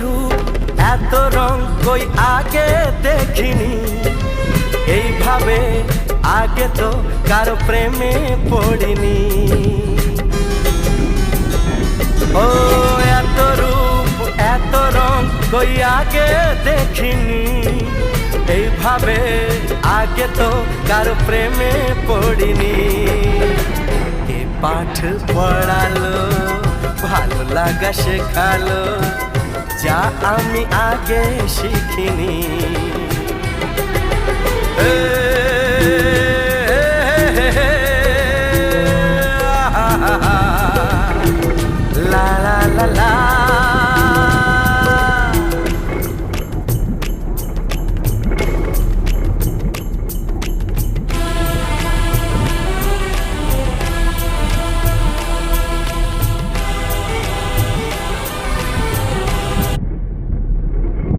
রূপ এত রং কই আগে দেখিনি, এইভাবে আগে তো কারো প্রেমে পড়িনি। ও এত রূপ এত রং কই আগে দেখিনি, এইভাবে আগে তো কারো প্রেমে পড়িনি। কে পাঠ পড়ালো, ভালো লাগা শেখালো, যা আমি আগে শিখিনি।